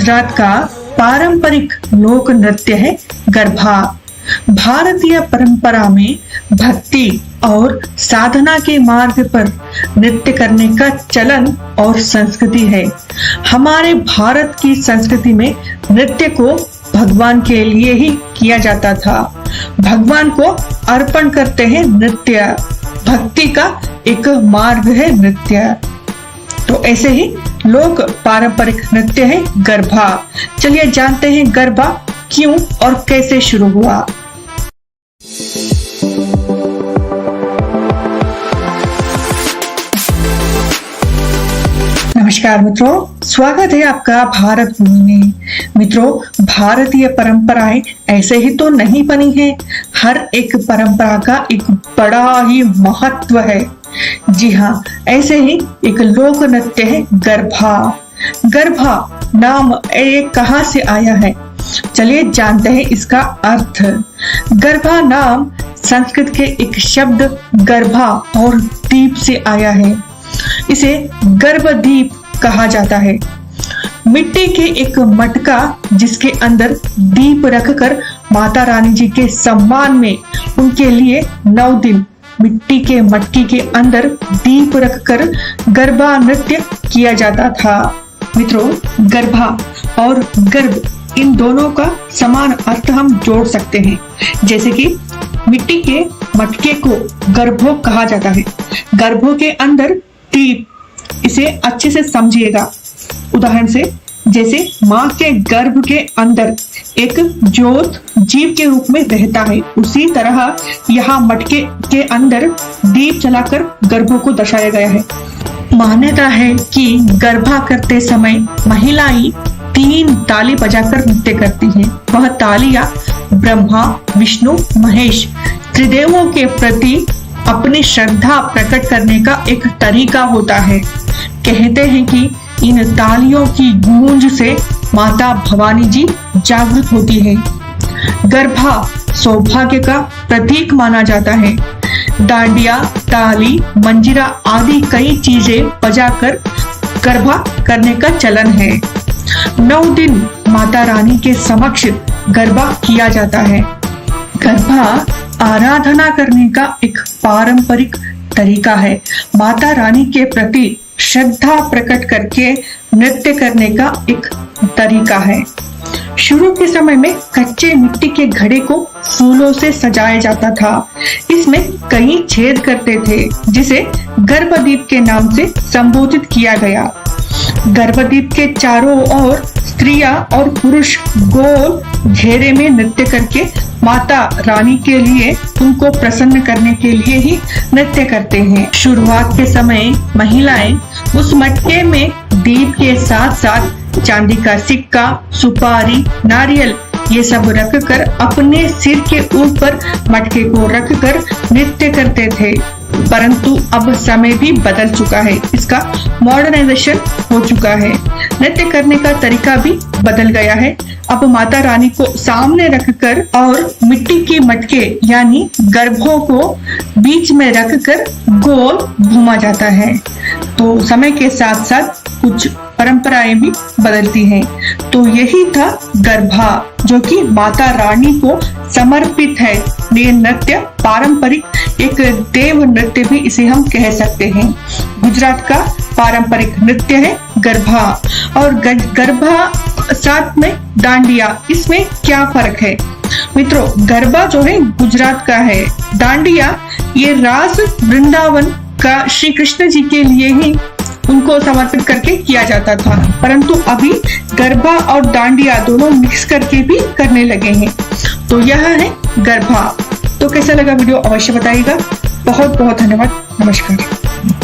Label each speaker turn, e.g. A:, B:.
A: गुजरात का पारंपरिक लोक नृत्य है गरबा। भारतीय परंपरा में भक्ति और साधना के मार्ग पर नृत्य करने का चलन और संस्कृति है। हमारे भारत की संस्कृति में नृत्य को भगवान के लिए ही किया जाता था। भगवान को अर्पण करते हैं नृत्य, भक्ति का एक मार्ग है नृत्य। तो ऐसे ही लोक पारंपरिक नृत्य है गरबा। चलिए जानते हैं गरबा क्यों और कैसे शुरू हुआ। नमस्कार मित्रों, स्वागत है आपका भारत भूमि में। मित्रों, भारतीय परंपराएं ऐसे ही तो नहीं बनी है, हर एक परंपरा का एक बड़ा ही महत्व है। जी हाँ, ऐसे ही एक लोक नृत्य है गरबा। गरबा नाम कहाँ से आया है, चलिए जानते हैं इसका अर्थ। गरबा नाम संस्कृत के एक शब्द गर्भा और दीप से आया है। इसे गर्भदीप कहा जाता है। मिट्टी के एक मटका जिसके अंदर दीप रखकर माता रानी जी के सम्मान में उनके लिए 9 दिन मिट्टी के मटके के अंदर दीप रखकर गरबा नृत्य किया जाता था। मित्रों, गरबा और गर्भ इन दोनों का समान अर्थ हम जोड़ सकते हैं। जैसे कि मिट्टी के मटके को गर्भो कहा जाता है, गर्भों के अंदर दीप, इसे अच्छे से समझिएगा। उदाहरण से जैसे माँ के गर्भ के अंदर एक ज्योत जीव के रूप में रहता है, उसी तरह यहाँ मटके के अंदर दीप जलाकर गर्भों को दर्शाया गया है। मान्यता है कि गरबा करते समय महिलाएं 3 ताली बजाकर नृत्य करती हैं। वह तालियां ब्रह्मा, विष्णु, महेश त्रिदेवों के प्रति अपनी श्रद्धा प्रकट करने का एक तरीका होता है। कहते हैं कि इन तालियों की गूंज से माता भवानी जी जागृत होती है। गरबा सौभाग्य का प्रतीक माना जाता है। डांडिया, ताली, मंजीरा आदि कई चीजें बजाकर गरबा करने का चलन है। 9 दिन माता रानी के समक्ष गरबा किया जाता है। गरबा आराधना करने का एक पारंपरिक तरीका है। माता रानी के प्रति श्रद्धा प्रकट करके नृत्य करने का एक तरीका है। शुरू के समय में कच्चे मिट्टी के घड़े को फूलों से सजाया जाता था। इसमें कई छेद करते थे, जिसे गर्भदीप के नाम से संबोधित किया गया। गर्भदीप के चारों ओर स्त्रियां और पुरुष गोल घेरे में नृत्य करके माता रानी के लिए, उनको प्रसन्न करने के लिए ही नृत्य करते हैं। शुरुआत के समय महिलाएं उस मटके में दीप के साथ साथ चांदी का सिक्का, सुपारी, नारियल ये सब रखकर अपने सिर के ऊपर मटके को रखकर नृत्य करते थे। परंतु अब समय भी बदल चुका है, इसका मॉडर्नाइजेशन हो चुका है। नृत्य करने का तरीका भी बदल गया है। अब माता रानी को सामने रखकर और मिट्टी के मटके यानी गर्भों को बीच में रखकर गोल घुमा जाता है। तो समय के साथ साथ कुछ परंपराएं भी बदलती हैं। तो यही था गरबा, जो कि माता रानी को समर्पित है। ये नृत्य पारंपरिक एक देव नृत्य भी इसे हम कह सकते हैं। गुजरात का पारंपरिक नृत्य है गरबा। और गरबा साथ में डांडिया, इसमें क्या फर्क है मित्रों? गरबा जो है गुजरात का है, डांडिया ये रास वृंदावन का श्री कृष्ण जी के लिए ही उनको समर्पित करके किया जाता था। परंतु अभी गरबा और डांडिया दोनों मिक्स करके भी करने लगे हैं। तो यह है गरबा। तो कैसा लगा वीडियो अवश्य बताइएगा। बहुत बहुत धन्यवाद। नमस्कार।